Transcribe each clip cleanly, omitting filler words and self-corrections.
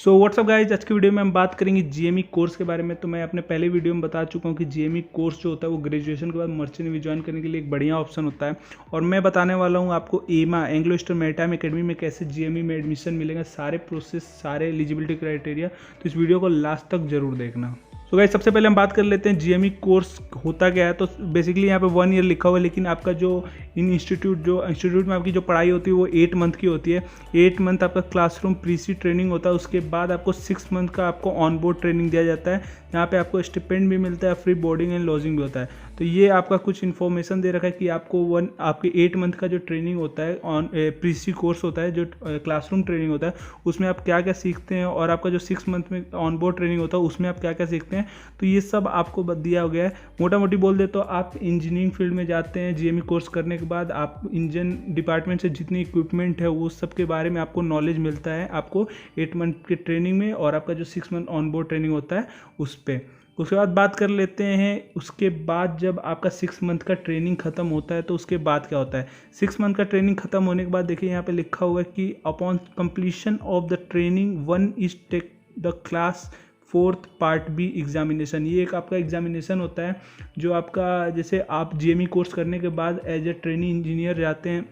So what's up guys, आज की video में हम बात करेंगे जीएमई कोर्स के बारे में। तो मैं अपने पहले वीडियो में बता चुका हूँ कि जीएमई कोर्स जो होता है वो ग्रेजुएशन के बाद मर्चेंट नेवी ज्वाइन करने के लिए एक बढ़िया ऑप्शन होता है। और मैं बताने वाला हूँ आपको एमा एंग्लो ईस्टर्न मैरीटाइम एकेडमी में कैसे जीएमई में एडमिशन मिलेगा, सारे प्रोसेस, सारे एलिजिबिलिटी क्राइटेरिया। तो इस वीडियो को लास्ट तक जरूर देखना। तो गाइस, सबसे पहले हम बात कर लेते हैं जीएमई कोर्स होता क्या है। तो बेसिकली यहाँ पे 1 ईयर लिखा हुआ है, लेकिन आपका जो इंस्टीट्यूट में आपकी जो पढ़ाई होती है वो 8 मंथ की होती है। 8 मंथ आपका क्लासरूम प्रीसी ट्रेनिंग होता है। उसके बाद आपको 6 मंथ का आपको ऑन बोर्ड ट्रेनिंग दिया जाता है, यहाँ पे आपको स्टिपेंड भी मिलता है, फ्री बोर्डिंग एंड लॉजिंग भी होता है। तो ये आपका कुछ इन्फॉर्मेशन दे रखा है कि आपको आपके 8 मंथ का जो ट्रेनिंग होता है, ऑन प्रीसी कोर्स होता है, जो क्लासरूम ट्रेनिंग होता है, उसमें आप क्या क्या सीखते हैं, और आपका जो 6 मंथ में ऑन बोर्ड ट्रेनिंग होता है उसमें आप क्या क्या सीखते हैं। तो ये सब आपको दिया गया है। मोटा मोटी बोल दे तो आप इंजीनियरिंग फील्ड में जाते हैं, जीएमई कोर्स करने के बाद आप इंजन डिपार्टमेंट से जितनी इक्विपमेंट है वो सब के बारे में आपको नॉलेज मिलता है आपको 8 मंथ के ट्रेनिंग में, और आपका जो 6 मंथ ऑन बोर्ड ट्रेनिंग होता है उस पर। उसके बाद बात कर लेते हैं, उसके बाद जब आपका 6 मंथ का ट्रेनिंग खत्म होता है तो उसके बाद क्या होता है। 6 मंथ का ट्रेनिंग खत्म होने के बाद देखिए यहाँ पे लिखा हुआ है कि upon completion of the training 1 is take the class 4th part B examination. ये एक आपका एग्जामिनेशन होता है जो आपका, जैसे आप जीएमई कोर्स करने के बाद एज ए ट्रेनिंग इंजीनियर जाते हैं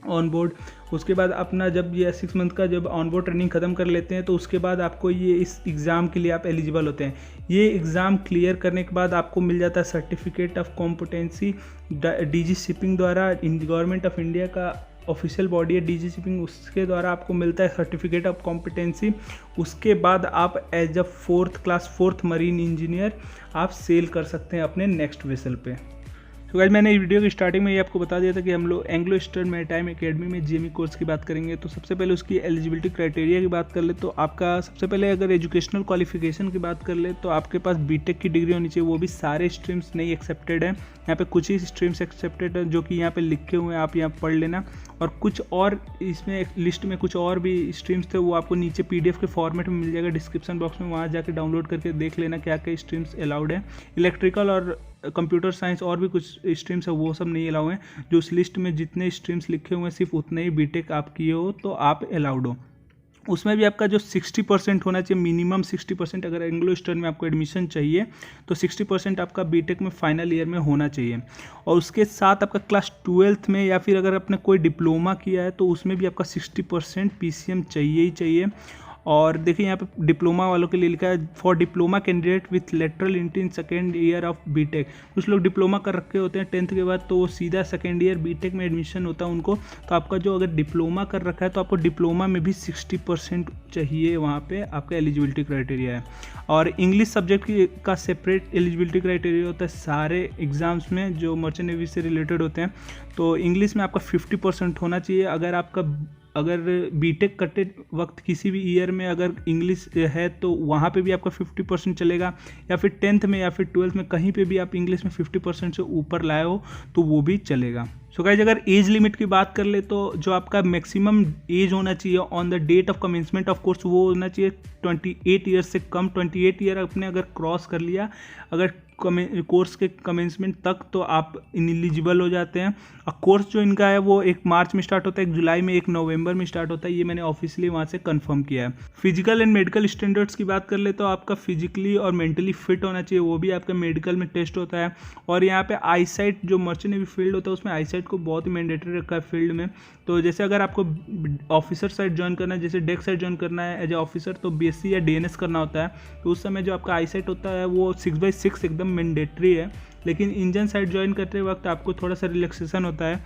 ऑन बोर्ड। उसके बाद अपना जब ये 6 मंथ का जब ऑन बोर्ड ट्रेनिंग खत्म कर लेते हैं तो उसके बाद आपको ये इस एग्ज़ाम के लिए आप एलिजिबल होते हैं। ये एग्ज़ाम क्लियर करने के बाद आपको मिल जाता है certificate of competency DG shipping द्वारा। गवर्नमेंट ऑफ इंडिया का ऑफिशियल बॉडी है डीजी शिपिंग, उसके द्वारा आपको मिलता है सर्टिफिकेट ऑफ कॉम्पिटेंसी। उसके बाद आप as a 4th marine engineer आप सेल कर सकते हैं अपने नेक्स्ट वेसल पे। तो गाइस, मैंने वीडियो की स्टार्टिंग में ये आपको बता दिया था कि हम लोग एंग्लो ईस्टर्न मैरीटाइम एकेडमी में जीएमई कोर्स की बात करेंगे। तो सबसे पहले उसकी एलिजिबिलिटी क्राइटेरिया की बात कर ले तो आपका सबसे पहले अगर एजुकेशनल क्वालिफिकेशन की बात कर ले तो आपके पास बीटेक की डिग्री होनी चाहिए। वो भी सारे स्ट्रीम्स नहीं एक्सेप्टेड है, यहाँ पे कुछ ही स्ट्रीम्स एक्सेप्टेड है जो कि यहाँ पे लिखे हुए हैं, आप यहाँ पढ़ लेना। और कुछ और इसमें लिस्ट में कुछ और भी स्ट्रीम्स थे, वो आपको नीचे पीडीएफ के फॉर्मेट में मिल जाएगा डिस्क्रिप्शन बॉक्स में, वहाँ जाके डाउनलोड करके देख लेना क्या क्या स्ट्रीम्स अलाउड है। इलेक्ट्रिकल और कंप्यूटर साइंस और भी कुछ स्ट्रीम्स है वो सब नहीं अलाउ हैं। जो उस लिस्ट में जितने स्ट्रीम्स लिखे हुए हैं सिर्फ उतने ही बीटेक आप किए हो तो आप अलाउड हो। उसमें भी आपका जो 60% होना चाहिए, मिनिमम 60%। अगर एंग्लो ईस्टर्न में आपको एडमिशन चाहिए तो 60% आपका बीटेक में फाइनल ईयर में होना चाहिए। और उसके साथ आपका क्लास 12th में या फिर अगर आपने कोई डिप्लोमा किया है तो उसमें भी आपका 60% पीसीएम चाहिए ही चाहिए। और देखिए यहाँ पे डिप्लोमा वालों के लिए लिखा है for diploma candidate with lateral entry in 2nd year of BTech. कुछ लोग डिप्लोमा कर रखे होते हैं 10th के बाद, तो वो सीधा 2nd ईयर बीटेक में एडमिशन होता है उनको। तो आपका जो अगर डिप्लोमा कर रखा है तो आपको डिप्लोमा में भी 60% चाहिए, वहाँ पे आपका एलिजिबिलिटी क्राइटेरिया है। और इंग्लिश सब्जेक्ट का सेपरेट एलिजिबिलिटी क्राइटेरिया होता है सारे एग्जाम्स में जो मर्चेंट नेवी से रिलेटेड होते हैं। तो इंग्लिश में आपका 50% होना चाहिए। अगर बीटेक करते वक्त किसी भी ईयर में अगर इंग्लिश है तो वहाँ पे भी आपका 50% चलेगा, या फिर 10th में या फिर 12th में कहीं पे भी आप इंग्लिश में 50% से ऊपर लाए हो तो वो भी चलेगा। सो गाइस, अगर एज लिमिट की बात कर ले तो जो आपका मैक्सिमम एज होना चाहिए on the date of commencement of course वो होना चाहिए 28 ईयर से कम। 28 ईयर अपने अगर क्रॉस कर लिया अगर कोर्स के कमेंसमेंट तक तो आप इनएलिजिबल हो जाते हैं। और कोर्स जो इनका है वो 1 मार्च में स्टार्ट होता है, 1 जुलाई में, 1 नवंबर में स्टार्ट होता है। ये मैंने ऑफिशियली वहाँ से कंफर्म किया है। फिजिकल एंड मेडिकल स्टैंडर्ड्स की बात कर ले तो आपका फिजिकली और मेंटली फिट होना चाहिए, वो भी आपका मेडिकल में टेस्ट होता है। और यहाँ पे आई साइट, जो मर्चेंट नेवी फील्ड होता है उसमें आई साइट को बहुत ही मैंडेटरी रखा है फील्ड में। तो जैसे अगर आपको ऑफिसर साइड ज्वाइन करना है, जैसे डेक साइड ज्वाइन करना है एज ए ऑफिसर, तो बीएससी या डीएनएस करना होता है। तो उस समय जो आपका आई साइट होता है वो 6/6 एकदम मैंडेटरी है। लेकिन इंजन साइड ज्वाइन करते वक्त आपको थोड़ा सा रिलैक्सेशन होता है।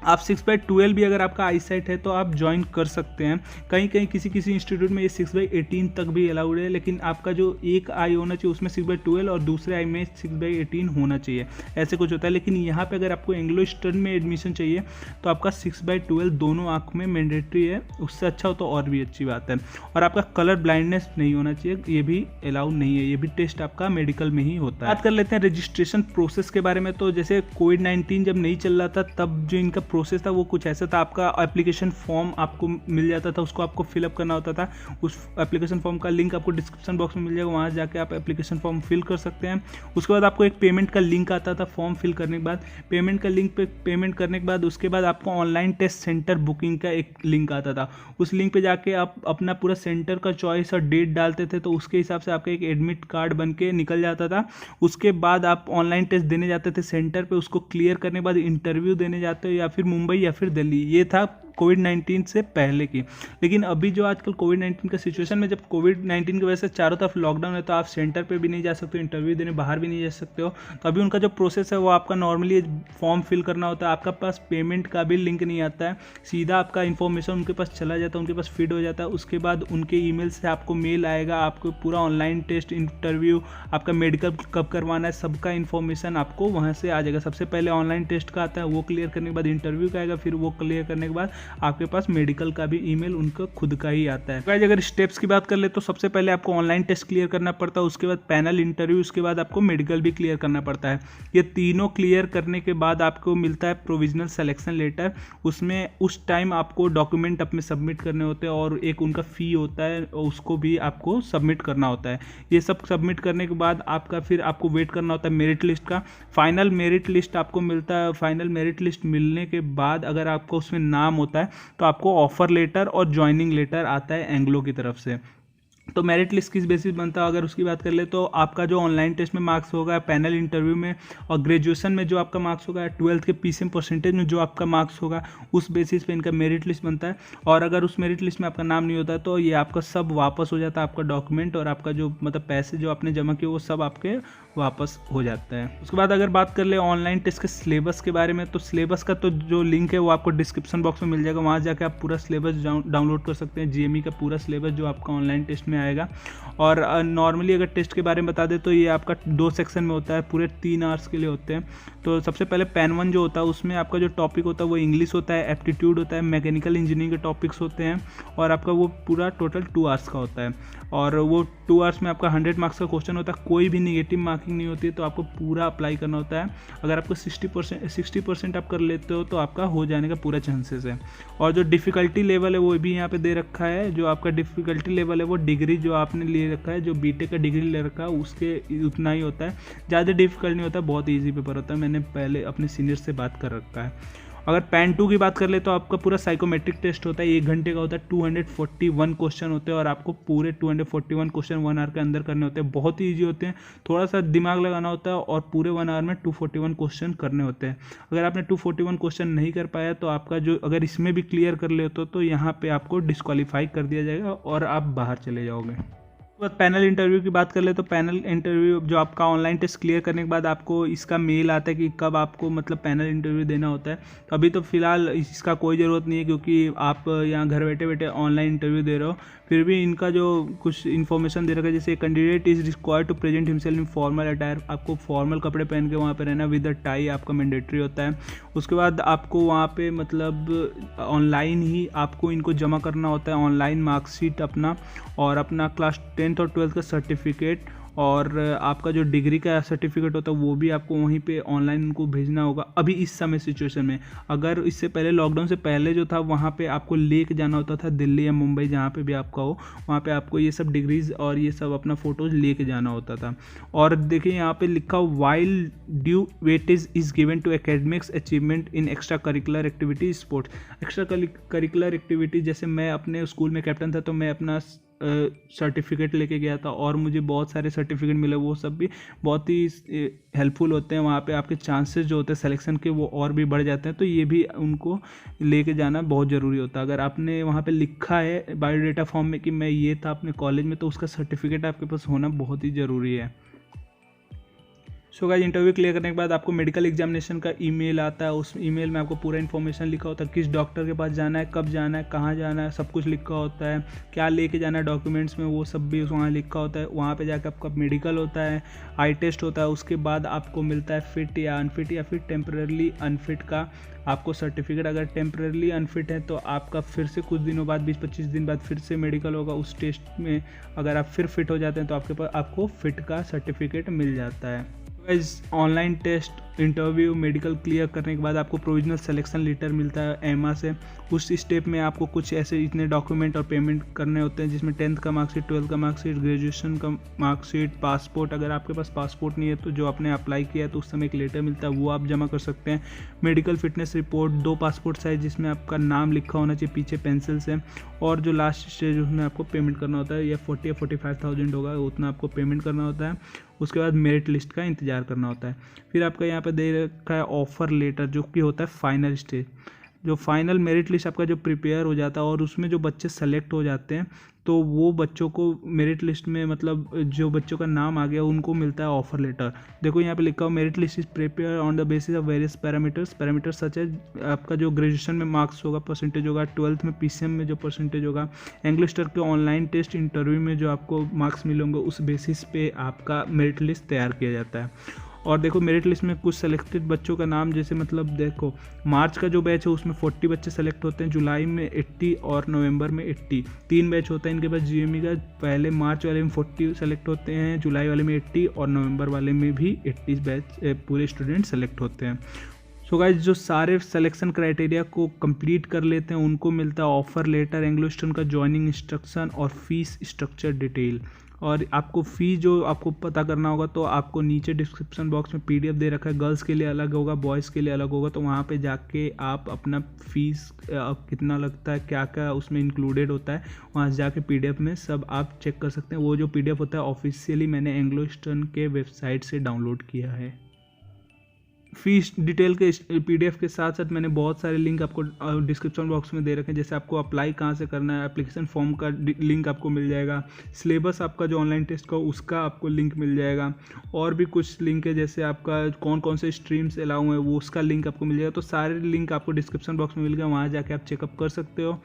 आप 6/12 भी अगर आपका आई साइट है तो आप ज्वाइन कर सकते हैं। कहीं कहीं किसी इंस्टीट्यूट में ये 6/18 तक भी अलाउड है, लेकिन आपका जो एक आई होना चाहिए उसमें 6/12 और दूसरे आई में 6/18 होना चाहिए, ऐसे कुछ होता है। लेकिन यहाँ पे अगर आपको एंग्लो ईस्टर्न में एडमिशन चाहिए तो आपका 6/12 दोनों आँख में मैंडेटरी है। उससे अच्छा हो तो और भी अच्छी बात है। और आपका कलर ब्लाइंडनेस नहीं होना चाहिए, ये भी अलाउड नहीं है। ये भी टेस्ट आपका मेडिकल में ही होता है। बात कर लेते हैं रजिस्ट्रेशन प्रोसेस के बारे में। तो जैसे कोविड-19 जब नहीं चल रहा था तब जो इनका प्रोसेस था वो कुछ ऐसा था, आपका एप्लीकेशन फॉर्म आपको मिल जाता था, उसको आपको फिलअप करना होता था। उस एप्लीकेशन फॉर्म का लिंक आपको डिस्क्रिप्शन बॉक्स में मिल जाएगा, वहाँ जाके आप एप्लीकेशन फॉर्म फिल कर सकते हैं। उसके बाद आपको एक पेमेंट का लिंक आता था फॉर्म फिल करने के बाद। पेमेंट का लिंक पे पेमेंट करने के बाद उसके बाद आपको ऑनलाइन टेस्ट सेंटर बुकिंग का एक लिंक आता था। उस लिंक पे जाके आप अपना पूरा सेंटर का चॉइस और डेट डालते थे, तो उसके हिसाब से आपका एक एडमिट कार्ड बन के निकल जाता था। उसके बाद आप ऑनलाइन टेस्ट देने जाते थे सेंटर पे, उसको क्लियर करने के बाद इंटरव्यू देने जाते हो, या फिर मुंबई या फिर दिल्ली। ये था कोविड-19 से पहले की। लेकिन अभी जो आजकल कोविड-19 का सिचुएशन में, जब कोविड-19 की वजह से चारों तरफ लॉकडाउन है, तो आप सेंटर पे भी नहीं जा सकते हो, इंटरव्यू देने बाहर भी नहीं जा सकते हो। तो अभी उनका जो प्रोसेस है वो आपका नॉर्मली फॉर्म फिल करना होता है, आपका पास पेमेंट का भी लिंक नहीं आता है, सीधा आपका इन्फॉर्मेशन उनके पास चला जाता है, उनके पास फीड हो जाता है। उसके बाद उनके ईमेल से आपको मेल आएगा, आपको पूरा ऑनलाइन टेस्ट, इंटरव्यू, आपका मेडिकल कब करवाना है, सबका इन्फॉर्मेशन आपको वहाँ से आ जाएगा। सबसे पहले ऑनलाइन टेस्ट का आता है, वो क्लियर करने के बाद इंटरव्यू का आएगा, फिर वो क्लियर करने के बाद आपके पास मेडिकल का भी ईमेल उनका खुद का ही आता है। गाइस अगर स्टेप्स की बात कर ले तो सबसे पहले आपको ऑनलाइन टेस्ट क्लियर करना पड़ता है, उसके बाद पैनल इंटरव्यू, उसके बाद आपको मेडिकल भी क्लियर करना पड़ता है। ये तीनों क्लियर करने के बाद आपको मिलता है प्रोविजनल सिलेक्शन लेटर। उसमें उस टाइम आपको डॉक्यूमेंट अपने सबमिट करने होते हैं और एक उनका फ़ी होता है, उसको भी आपको सबमिट करना होता है। ये सब सबमिट करने के बाद आपका फिर आपको वेट करना होता है मेरिट लिस्ट का। फाइनल मेरिट लिस्ट आपको मिलता है। फाइनल मेरिट लिस्ट मिलने के बाद अगर आपको उसमें नाम होता है तो आपको ऑफर लेटर और ज्वाइनिंग लेटर आता है एंग्लो की तरफ से। तो मेरिट लिस्ट किस बेसिस बनता है अगर उसकी बात कर ले तो आपका जो ऑनलाइन टेस्ट में मार्क्स होगा, पैनल इंटरव्यू में और ग्रेजुएशन में जो आपका मार्क्स होगा, 12th के PCM परसेंटेज में जो आपका मार्क्स होगा, उस बेसिस पे इनका मेरिट लिस्ट बनता है। और अगर उस मेरिट लिस्ट में आपका नाम नहीं होता तो ये आपका सब वापस हो जाता है, आपका डॉक्यूमेंट और आपका जो मतलब पैसे जो आपने जमा किए वो सब आपके वापस हो जाता है। उसके बाद अगर बात कर ले ऑनलाइन टेस्ट के सिलेबस के बारे में, तो सिलेबस का तो जो लिंक है वो आपको डिस्क्रिप्शन बॉक्स में मिल जाएगा, वहाँ जाके आप पूरा सिलेबस डाउनलोड कर सकते हैं। GME का पूरा सिलेबस जो आपका ऑनलाइन टेस्ट में आएगा। और नॉर्मली अगर टेस्ट के बारे में बता दे तो ये आपका 2 सेक्शन में होता है, पूरे 3 आवर्स के लिए होते हैं। तो सबसे पहले पैन 1 जो होता है उसमें आपका जो टॉपिक होता है वो इंग्लिश होता है, एप्टीट्यूड होता है, मैकेनिकल इंजीनियरिंग के टॉपिक्स होते हैं और आपका वो पूरा टोटल 2 आवर्स का होता है। और वो 2 आवर्स में आपका 100 मार्क्स का क्वेश्चन होता है, कोई भी निगेटिव मार्किंग नहीं होती है, तो आपको पूरा अप्लाई करना होता है। अगर आपको 60% आप कर लेते हो तो आपका हो जाने का पूरा चांसेस है। और जो डिफ़िकल्टी लेवल है वो भी यहाँ पे दे रखा है। जो आपका डिफ़िकल्टी लेवल है वो डिग्री जो आपने ले रखा है, जो बीटेक का डिग्री ले रखा है उसके उतना ही होता है, ज़्यादा डिफिकल्ट नहीं होता, बहुत ईजी पेपर होता है। मैंने पहले अपने सीनियर से बात कर रखा है। अगर पैन 2 की बात कर ले तो आपका पूरा साइकोमेट्रिक टेस्ट होता है, 1 घंटे का होता है, 241 क्वेश्चन होते हैं और आपको पूरे 241 क्वेश्चन 1 आवर के अंदर करने होते हैं। बहुत ही ईजी होते हैं, थोड़ा सा दिमाग लगाना होता है और पूरे 1 आवर में 241 क्वेश्चन करने होते हैं। अगर आपने 241 क्वेश्चन नहीं कर पाया तो आपका जो अगर इसमें भी क्लियर कर लेते हो तो यहाँ पर आपको डिस्क्वालीफाई कर दिया जाएगा और आप बाहर चले जाओगे। बाद पैनल इंटरव्यू की बात कर ले तो पैनल इंटरव्यू जो आपका ऑनलाइन टेस्ट क्लियर करने के बाद आपको इसका मेल आता है कि कब आपको मतलब पैनल इंटरव्यू देना होता है। तो अभी तो फिलहाल इसका कोई ज़रूरत नहीं है क्योंकि आप यहाँ घर बैठे बैठे ऑनलाइन इंटरव्यू दे रहे हो। फिर भी इनका जो कुछ इन्फॉर्मेशन दे रखा है, जैसे candidate is required to present himself in formal attire, आपको फॉर्मल कपड़े पहन के वहाँ पे रहना, विद अ टाई आपका मैंडेटरी होता है। उसके बाद आपको वहाँ पे मतलब ऑनलाइन ही आपको इनको जमा करना होता है, ऑनलाइन मार्कशीट अपना और अपना क्लास 10th और 12th का सर्टिफिकेट और आपका जो डिग्री का सर्टिफिकेट होता है वो भी आपको वहीं पे ऑनलाइन उनको भेजना होगा। अभी इस समय सिचुएशन में, अगर इससे पहले लॉकडाउन से पहले जो था वहाँ पे आपको लेके जाना होता था, दिल्ली या मुंबई जहाँ पे भी आपका हो, वहाँ पे आपको ये सब डिग्रीज और ये सब अपना फ़ोटोज़ लेके जाना होता था। और देखिए यहाँ पे लिखा while due weightage is given to academics achievement in extra curricular activities sports. Extra curricular activity जैसे मैं अपने स्कूल में कैप्टन था तो मैं अपना सर्टिफिकेट लेके गया था और मुझे बहुत सारे सर्टिफिकेट मिले, वो सब भी बहुत ही हेल्पफुल होते हैं। वहाँ पे आपके चांसेस जो होते हैं सिलेक्शन के वो और भी बढ़ जाते हैं, तो ये भी उनको लेके जाना बहुत ज़रूरी होता है। अगर आपने वहाँ पे लिखा है बायोडाटा फॉर्म में कि मैं ये था अपने कॉलेज में, तो उसका सर्टिफिकेट आपके पास होना बहुत ही ज़रूरी है। सो गाइस इंटरव्यू क्लियर करने के बाद आपको मेडिकल एग्जामिनेशन का ईमेल आता है। उस ईमेल में आपको पूरा इन्फॉर्मेशन लिखा होता है, किस डॉक्टर के पास जाना है, कब जाना है, कहाँ जाना है, सब कुछ लिखा होता है। क्या लेके जाना है डॉक्यूमेंट्स में वो सब भी वहाँ लिखा होता है। वहाँ पे जाकर आपका मेडिकल होता है, आई टेस्ट होता है, उसके बाद आपको मिलता है फिट या अनफिट या फिर टेम्पररी अनफिट का आपको सर्टिफिकेट। अगर टेम्पररी अनफिट है तो आपका फिर से कुछ दिनों बाद 20-25 दिन बाद फिर से मेडिकल होगा। उस टेस्ट में अगर आप फिर फिट हो जाते हैं तो आपके पास आपको फिट का सर्टिफिकेट मिल जाता है। Guys online test, interview, medical clear करने के बाद आपको प्रोविजनल सिलेक्शन लेटर मिलता है एमा से। उस स्टेप में आपको कुछ ऐसे इतने डॉक्यूमेंट और पेमेंट करने होते हैं, जिसमें 10th का मार्कशीट, 12th का मार्कशीट, ग्रेजुएशन का मार्कशीट, पासपोर्ट। अगर आपके पास पासपोर्ट नहीं है तो जो आपने अप्लाई किया है तो उस समय एक लेटर मिलता है, वो आप जमा कर सकते हैं। Medical fitness report, 2 passport size जिसमें आपका नाम लिखा होना चाहिए पीछे पेंसिल से। और जो लास्ट स्टेज उसमें आपको पेमेंट करना होता है, या 40 या 45,000 होगा, उतना आपको पेमेंट करना होता है। उसके बाद मेरिट लिस्ट का इंतज़ार करना होता है। फिर आपका यहाँ पे दे रखा है ऑफ़र लेटर, जो कि होता है फाइनल स्टेज। जो फाइनल मेरिट लिस्ट आपका जो प्रिपेयर हो जाता है और उसमें जो बच्चे सेलेक्ट हो जाते हैं, तो वो बच्चों को मेरिट लिस्ट में, मतलब जो बच्चों का नाम आ गया उनको मिलता है ऑफर लेटर। देखो यहाँ पे लिखा हो, merit list is prepare on the basis of various parameters such as आपका जो ग्रेजुएशन में मार्क्स होगा, परसेंटेज होगा, 12th में PCM में जो परसेंटेज होगा, इंग्लिश टर के ऑनलाइन टेस्ट, इंटरव्यू में जो आपको मार्क्स मिलेंगे, उस बेसिस पे आपका मेरिट लिस्ट तैयार किया जाता है। और देखो मेरिट लिस्ट में कुछ सेलेक्टेड बच्चों का नाम, जैसे मतलब देखो मार्च का जो बैच है उसमें 40 बच्चे सेलेक्ट होते हैं, जुलाई में 80 और नवंबर में 80। 3 बैच होता है इनके पास GME का। पहले मार्च वाले में 40 सेलेक्ट होते हैं, जुलाई वाले में 80 और नवंबर वाले में भी 80 बैच पूरे स्टूडेंट सेलेक्ट होते हैं। सो गाइस, जो सारे सिलेक्शन क्राइटेरिया को कंप्लीट कर लेते हैं उनको मिलता है ऑफर लेटर, एंग्लो स्टोन का ज्वाइनिंग इंस्ट्रक्शन और फीस स्ट्रक्चर डिटेल। और आपको फ़ी जो आपको पता करना होगा तो आपको नीचे डिस्क्रिप्शन बॉक्स में PDF दे रखा है। गर्ल्स के लिए अलग होगा, बॉयज़ के लिए अलग होगा, तो वहाँ पे जाके आप अपना फ़ीस कितना लगता है, क्या क्या उसमें इंक्लूडेड होता है, वहाँ से जाके PDF में सब आप चेक कर सकते हैं। वो जो PDF होता है ऑफिशियली मैंने एंग्लो स्टोन के वेबसाइट से डाउनलोड किया है। फीस डिटेल के PDF के साथ साथ मैंने बहुत सारे लिंक आपको डिस्क्रिप्शन बॉक्स में दे रखे हैं। जैसे आपको अप्लाई कहाँ से करना है, एप्लीकेशन फॉर्म का लिंक आपको मिल जाएगा, सिलेबस आपका जो ऑनलाइन टेस्ट का उसका आपको लिंक मिल जाएगा, और भी कुछ लिंक है जैसे आपका कौन कौन से स्ट्रीम्स अलाउ हैं वो उसका लिंक आपको मिल जाएगा। तो सारे लिंक आपको डिस्क्रिप्शन बॉक्स में मिल गया, वहाँ जाके आप चेकअप कर सकते हो।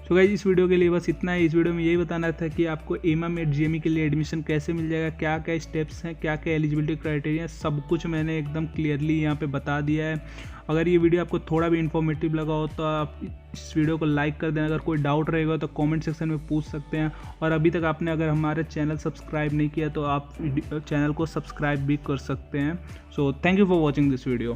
तो गाइस, इस वीडियो के लिए बस इतना है। इस वीडियो में यही बताना था कि आपको एमा में GME के लिए एडमिशन कैसे मिल जाएगा, क्या क्या स्टेप्स हैं, क्या क्या एलिजिबिलिटी क्राइटेरिया, सब कुछ मैंने एकदम क्लियरली यहाँ पे बता दिया है। अगर ये वीडियो आपको थोड़ा भी इन्फॉर्मेटिव लगा हो तो आप इस वीडियो को लाइक कर देना। अगर कोई डाउट रहेगा तो कमेंट सेक्शन में पूछ सकते हैं। और अभी तक आपने अगर हमारे चैनल सब्सक्राइब नहीं किया तो आप चैनल को सब्सक्राइब भी कर सकते हैं। So thank you for watching this video.